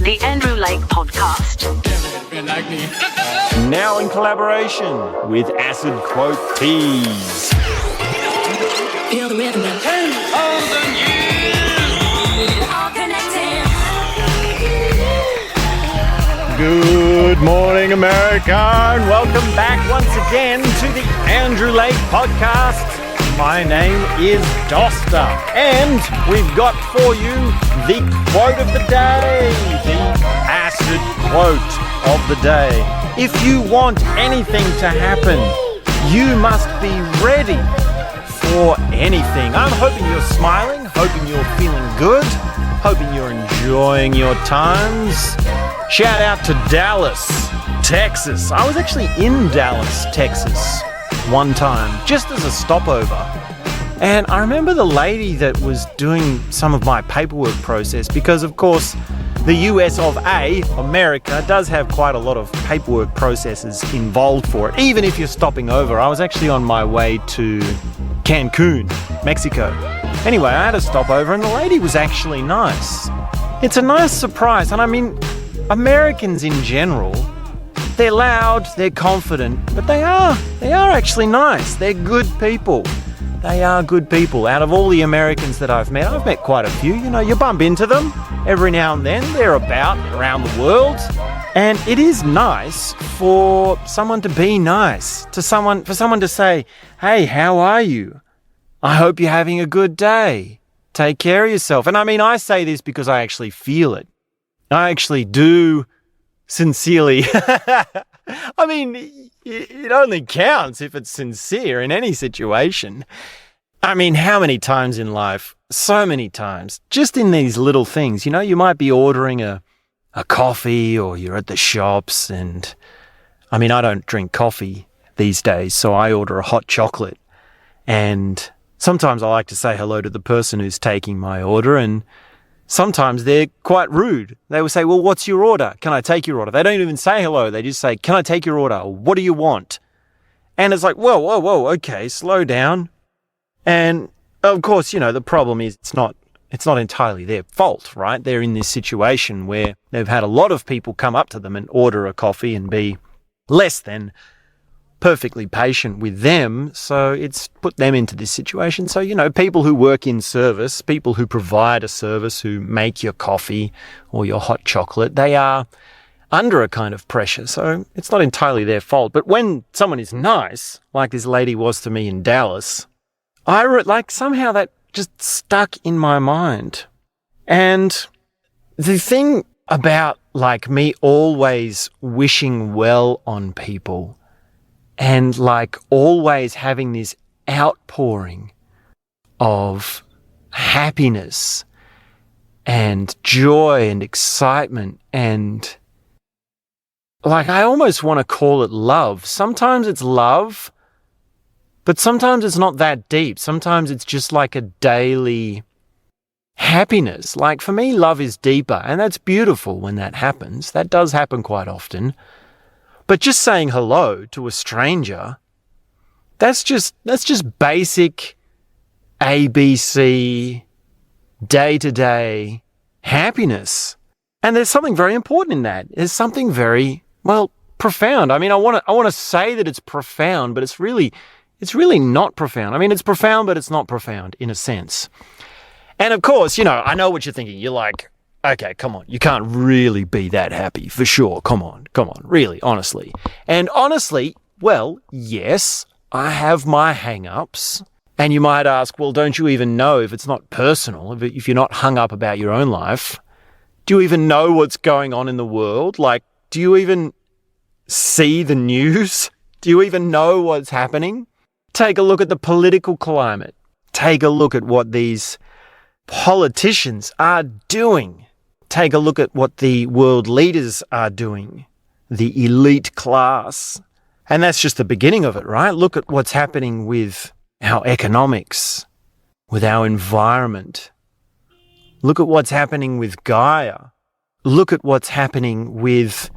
The Andrew Lake Podcast. Now in collaboration with Acid Quote Tees. Feel the rhythm now. 10,000 years! All connected. Good morning, America, and welcome back once again to the Andrew Lake Podcast. My name is Doster, and we've got for you the quote of the day, the acid quote of the day. If you want anything to happen, you must be ready for anything. I'm hoping you're smiling, hoping you're feeling good, hoping you're enjoying your times. Shout out to Dallas, Texas. I was actually in Dallas, Texas one time, just as a stopover. And I remember the lady that was doing some of my paperwork process because, of course, the US of A, America, does have quite a lot of paperwork processes involved for it, even if you're stopping over. I was actually on my way to Cancun, Mexico. Anyway, I had a stopover and the lady was actually nice. It's a nice surprise. And I mean, Americans in general, they're loud, they're confident, but they are actually nice. They're good people. They are good people. Out of all the Americans that I've met quite a few. You know, you bump into them every now and then. They're about around the world. And it is nice for someone to be nice, for someone to say, hey, how are you? I hope you're having a good day. Take care of yourself. And I mean, I say this because I actually feel it. I actually do sincerely. I mean, it only counts if it's sincere in any situation. I mean, how many times in life? So many times. Just in these little things. You know, you might be ordering a coffee or you're at the shops and, I mean, I don't drink coffee these days, so I order a hot chocolate. And sometimes I like to say hello to the person who's taking my order, and sometimes they're quite rude. They will say, well, what's your order? Can I take your order? They don't even say hello. They just say, can I take your order? What do you want? And it's like, whoa, okay, slow down. And of course, you know, the problem is it's not entirely their fault, right? They're in this situation where they've had a lot of people come up to them and order a coffee and be less than perfectly patient with them. So it's put them into this situation. So, you know, people who work in service, people who provide a service, who make your coffee or your hot chocolate, they are under a kind of pressure. So it's not entirely their fault. But when someone is nice, like this lady was to me in Dallas, somehow that just stuck in my mind. And the thing about like me always wishing well on people and like always having this outpouring of happiness and joy and excitement and like I almost want to call it love. Sometimes it's love, but sometimes it's not that deep. Sometimes it's just like a daily happiness. Like for me, love is deeper, and that's beautiful when that happens. That does happen quite often. But just saying hello to a stranger, that's just basic ABC, day-to-day happiness. And there's something very important in that. There's something very, well, profound. I mean, I want to say that it's profound, but it's really not profound. I mean, it's profound, but it's not profound in a sense. And of course, you know, I know what you're thinking. You're like, okay, come on. You can't really be that happy for sure. Come on. Really, honestly. And honestly, well, yes, I have my hang-ups. And you might ask, well, don't you even know if it's not personal, if you're not hung up about your own life? Do you even know what's going on in the world? Like, do you even see the news? Do you even know what's happening? Take a look at the political climate. Take a look at what these politicians are doing. Take a look at what the world leaders are doing, the elite class. And that's just the beginning of it, right? Look at what's happening with our economics, with our environment. Look at what's happening with Gaia. Look at what's happening with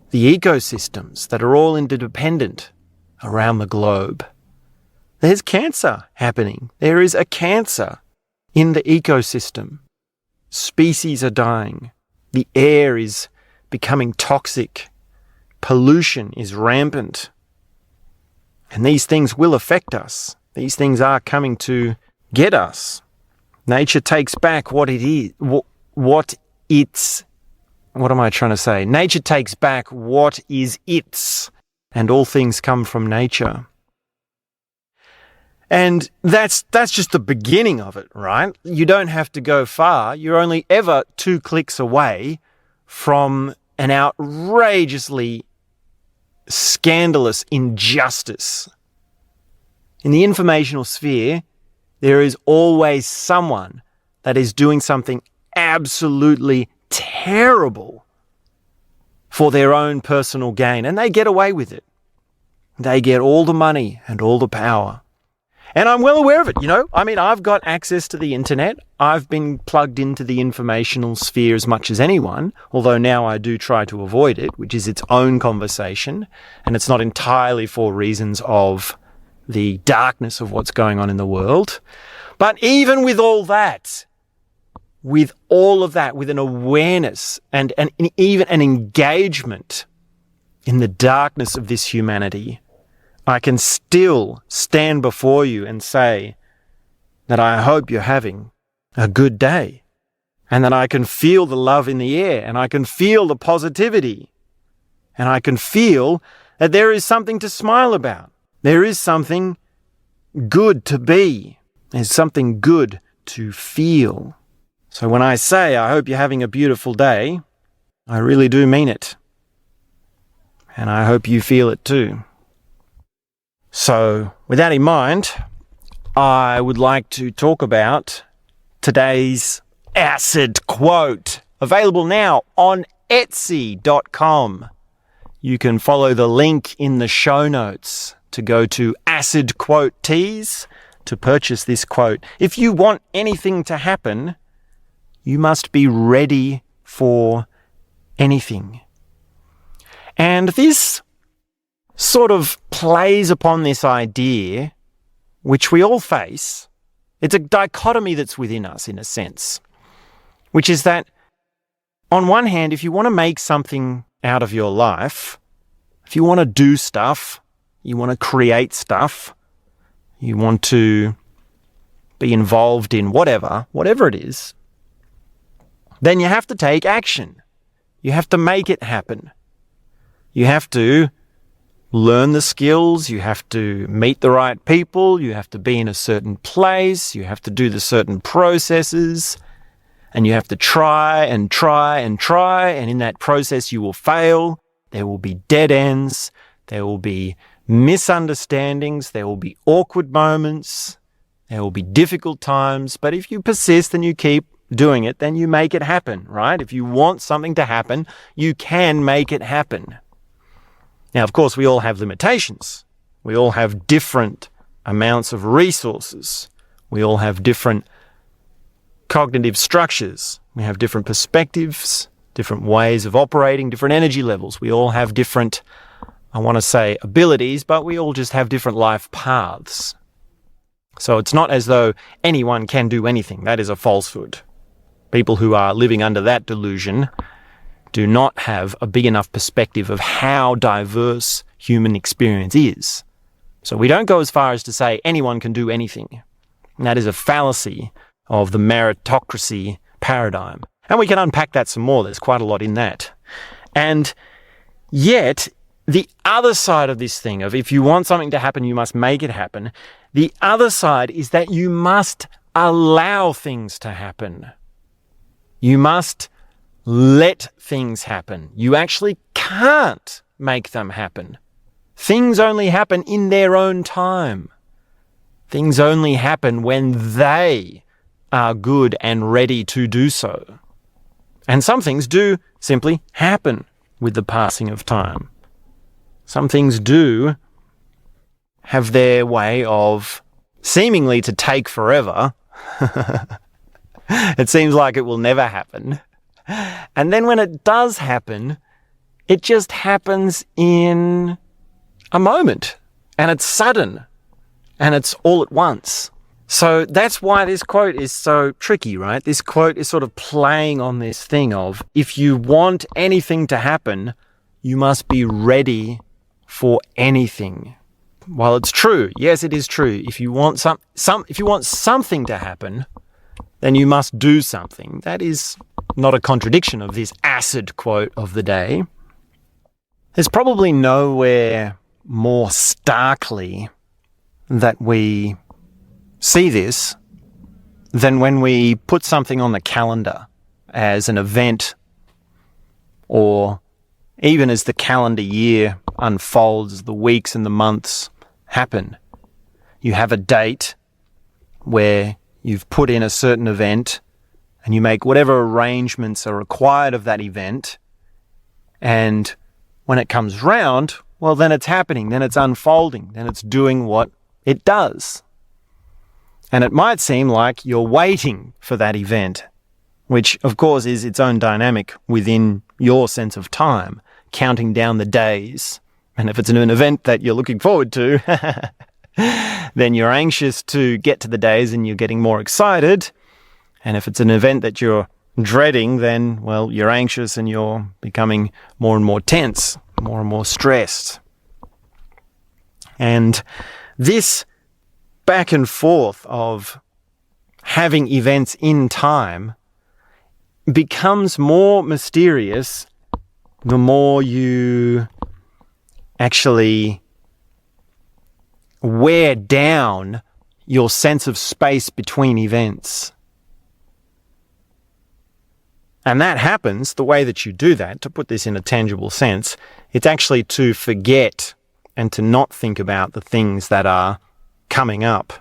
the ecosystems that are all interdependent around the globe. There's cancer happening. There is a cancer in the ecosystem. Species are dying. The air is becoming toxic. Pollution is rampant. And these things will affect us. These things are coming to get us. Nature takes back what it is, what am I trying to say? Nature takes back what is its, and all things come from nature. And that's just the beginning of it, right? You don't have to go far. You're only ever 2 clicks away from an outrageously scandalous injustice. In the informational sphere, there is always someone that is doing something absolutely terrible for their own personal gain, and they get away with it. They get all the money and all the power. And I'm well aware of it, I've got access to the internet. I've been plugged into the informational sphere as much as anyone, although now I do try to avoid it, which is its own conversation, and it's not entirely for reasons of the darkness of what's going on in the world. But even with all that, with an awareness and even an engagement in the darkness of this humanity, I can still stand before you and say that I hope you're having a good day, and that I can feel the love in the air, and I can feel the positivity, and I can feel that there is something to smile about. There is something good to be. There's something good to feel. So when I say I hope you're having a beautiful day, I really do mean it. And I hope you feel it too. So, with that in mind, I would like to talk about today's acid quote, available now on Etsy.com. You can follow the link in the show notes to go to Acid Quote Tees to purchase this quote. If you want anything to happen, you must be ready for anything. And this sort of plays upon this idea, which we all face. It's a dichotomy that's within us, in a sense, which is that, on one hand, if you want to make something out of your life, if you want to do stuff, you want to create stuff, you want to be involved in whatever it is, then you have to take action. You have to make it happen. You have to learn the skills, you have to meet the right people, you have to be in a certain place, you have to do the certain processes, and you have to try and try and try, and in that process you will fail. There will be dead ends, there will be misunderstandings, there will be awkward moments, there will be difficult times, but if you persist and you keep doing it, then you make it happen, right? If you want something to happen, you can make it happen. Now, of course, we all have limitations. We all have different amounts of resources. We all have different cognitive structures. We have different perspectives, different ways of operating, different energy levels. We all have different, I want to say, abilities, but we all just have different life paths. So it's not as though anyone can do anything. That is a falsehood. People who are living under that delusion do not have a big enough perspective of how diverse human experience is. So we don't go as far as to say anyone can do anything. And that is a fallacy of the meritocracy paradigm. And we can unpack that some more. There's quite a lot in that. And yet, the other side of this thing of if you want something to happen, you must make it happen. The other side is that you must allow things to happen. You must let things happen. You actually can't make them happen. Things only happen in their own time. Things only happen when they are good and ready to do so. And some things do simply happen with the passing of time. Some things do have their way of seemingly to take forever. It seems like it will never happen. And then when it does happen, it just happens in a moment. And it's sudden. And it's all at once. So that's why this quote is so tricky, right? This quote is sort of playing on this thing of, if you want anything to happen, you must be ready for anything. While it's true, yes, it is true. If you want if you want something to happen, then you must do something. That is not a contradiction of this acid quote of the day. There's probably nowhere more starkly that we see this than when we put something on the calendar as an event, or even as the calendar year unfolds, the weeks and the months happen. You have a date where you've put in a certain event and you make whatever arrangements are required of that event, and when it comes round, well, then it's happening, then it's unfolding, then it's doing what it does. And it might seem like you're waiting for that event, which of course is its own dynamic within your sense of time, counting down the days. And if it's an event that you're looking forward to, then you're anxious to get to the days and you're getting more excited. And if it's an event that you're dreading, then, well, you're anxious and you're becoming more and more tense, more and more stressed. And this back and forth of having events in time becomes more mysterious the more you actually wear down your sense of space between events. And that happens, the way that you do that, to put this in a tangible sense, it's actually to forget and to not think about the things that are coming up.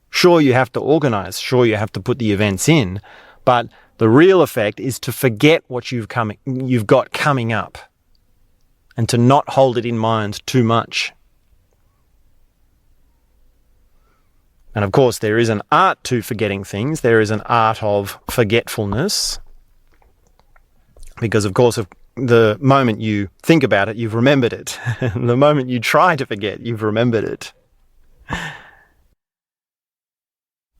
Sure, you have to organize, sure, you have to put the events in, but the real effect is to forget what you've got coming up and to not hold it in mind too much. And of course, there is an art to forgetting things. There is an art of forgetfulness. Because, of course, the moment you think about it, you've remembered it. The moment you try to forget, you've remembered it.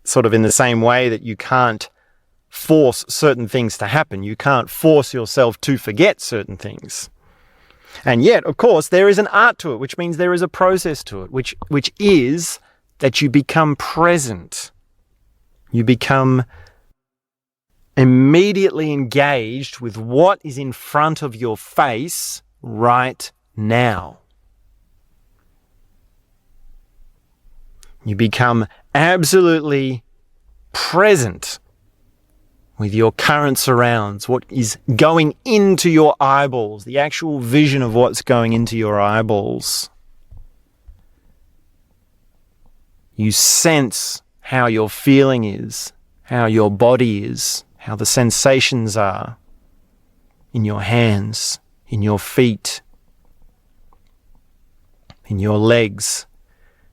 Sort of in the same way that you can't force certain things to happen. You can't force yourself to forget certain things. And yet, of course, there is an art to it, which means there is a process to it, which is that you become present. You become immediately engaged with what is in front of your face right now. You become absolutely present with your current surrounds, what is going into your eyeballs, the actual vision of what's going into your eyeballs. You sense how your feeling is, how your body is, how the sensations are in your hands, in your feet, in your legs,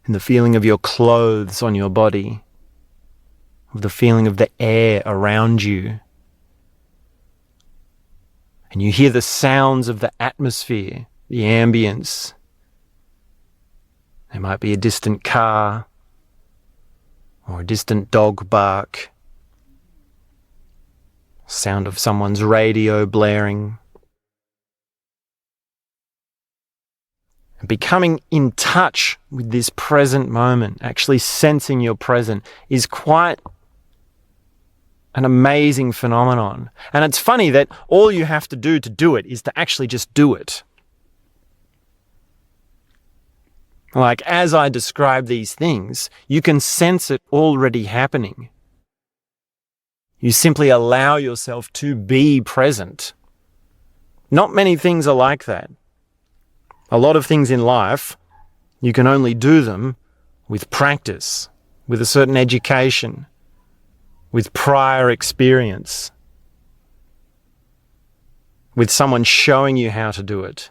in the feeling of your clothes on your body, of the feeling of the air around you. And you hear the sounds of the atmosphere, the ambience. There might be a distant car or a distant dog bark, sound of someone's radio blaring. And becoming in touch with this present moment, actually sensing you're present, is quite an amazing phenomenon. And it's funny that all you have to do it is to actually just do it. Like, as I describe these things, you can sense it already happening. You simply allow yourself to be present. Not many things are like that. A lot of things in life, you can only do them with practice, with a certain education, with prior experience, with someone showing you how to do it,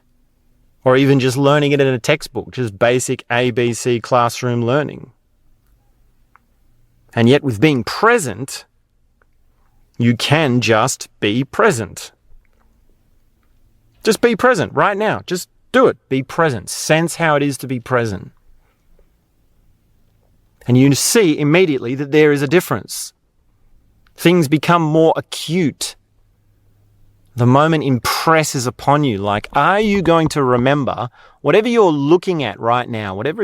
or even just learning it in a textbook, just basic ABC classroom learning. And yet with being present, you can just be present. Just be present right now. Just do it. Be present. Sense how it is to be present. And you see immediately that there is a difference. Things become more acute. The moment impresses upon you. Like, are you going to remember whatever you're looking at right now, whatever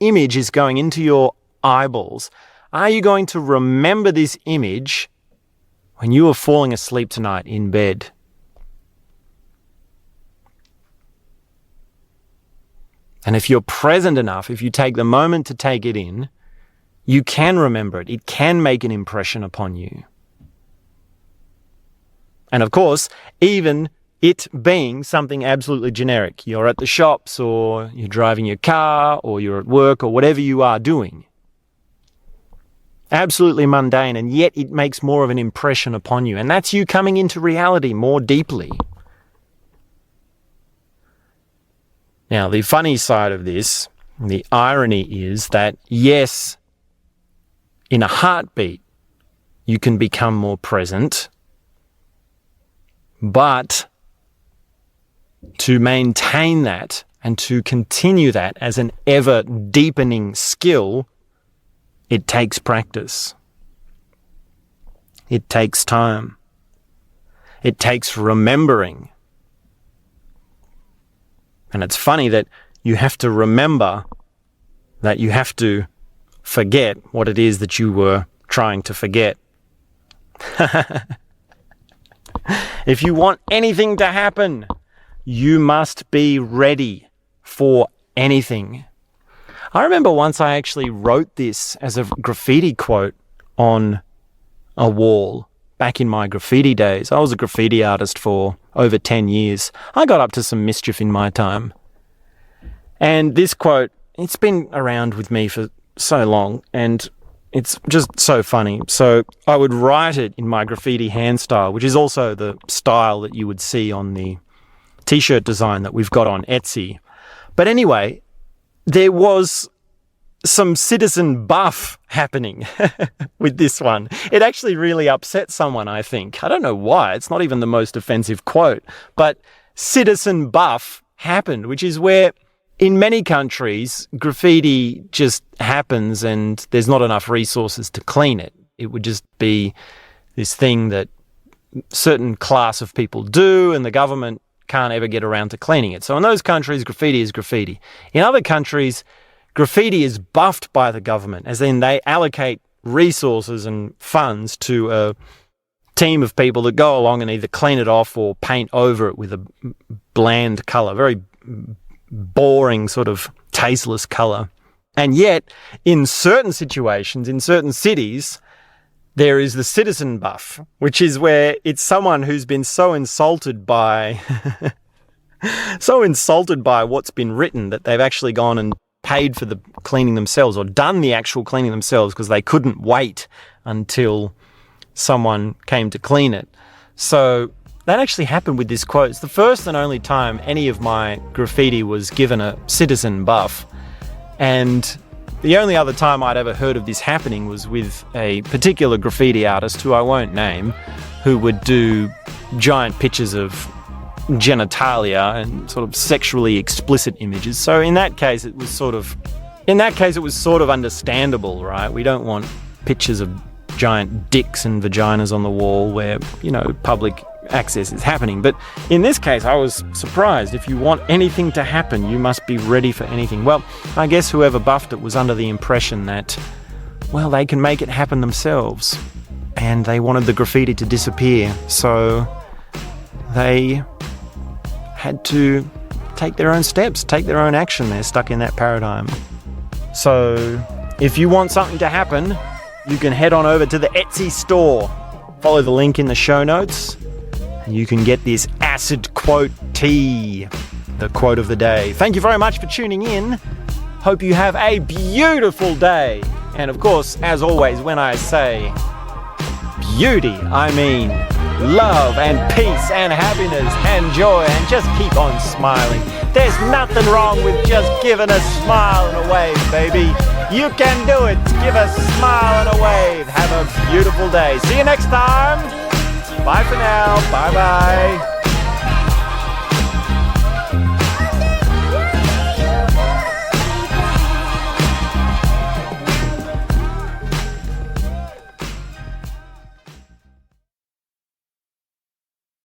image is going into your eyeballs, are you going to remember this image when you are falling asleep tonight in bed? And if you're present enough, if you take the moment to take it in, you can remember it. It can make an impression upon you. And of course, even it being something absolutely generic. You're at the shops, or you're driving your car, or you're at work, or whatever you are doing. Absolutely mundane, and yet it makes more of an impression upon you. And that's you coming into reality more deeply. Now, the funny side of this, the irony is that, yes, in a heartbeat, you can become more present, but to maintain that and to continue that as an ever-deepening skill, it takes practice. It takes time. It takes remembering. And it's funny that you have to remember that you have to forget what it is that you were trying to forget. If you want anything to happen, you must be ready for anything. I remember once I actually wrote this as a graffiti quote on a wall. Back in my graffiti days, I was a graffiti artist for over 10 years. I got up to some mischief in my time. And this quote, it's been around with me for so long, and it's just so funny. So I would write it in my graffiti hand style, which is also the style that you would see on the t-shirt design that we've got on Etsy. But anyway, there was some citizen buff happening with this one. It actually really upset someone, I think. I don't know why. It's not even the most offensive quote. But citizen buff happened, which is where in many countries, graffiti just happens and there's not enough resources to clean it. It would just be this thing that certain class of people do, and the government can't ever get around to cleaning it. So in those countries, graffiti is graffiti. In other countries, graffiti is buffed by the government, as in they allocate resources and funds to a team of people that go along and either clean it off or paint over it with a bland colour, very boring sort of tasteless colour. And yet, in certain situations, in certain cities, there is the citizen buff, which is where it's someone who's been so insulted by what's been written that they've actually gone and paid for the cleaning themselves, or done the actual cleaning themselves because they couldn't wait until someone came to clean it. So that actually happened with this quote. It's the first and only time any of my graffiti was given a citizen buff. And the only other time I'd ever heard of this happening was with a particular graffiti artist who I won't name, who would do giant pictures of genitalia and sort of sexually explicit images. So in that case it was sort of understandable, right? We don't want pictures of giant dicks and vaginas on the wall where, public access is happening. But in this case, I was surprised. If you want anything to happen, you must be ready for anything. Well, I guess whoever buffed it was under the impression that, they can make it happen themselves. And they wanted the graffiti to disappear. So they had to take their own steps, take their own action. They're stuck in that paradigm. So if you want something to happen, you can head on over to the Etsy store. Follow the link in the show notes, and you can get this acid quote tee, the quote of the day. Thank you very much for tuning in. Hope you have a beautiful day. And of course, as always, when I say beauty, I mean love and peace and happiness and joy, and just keep on smiling. There's nothing wrong with just giving a smile and a wave, baby. You can do it. Give a smile and a wave. Have a beautiful day. See you next time. Bye for now. Bye-bye.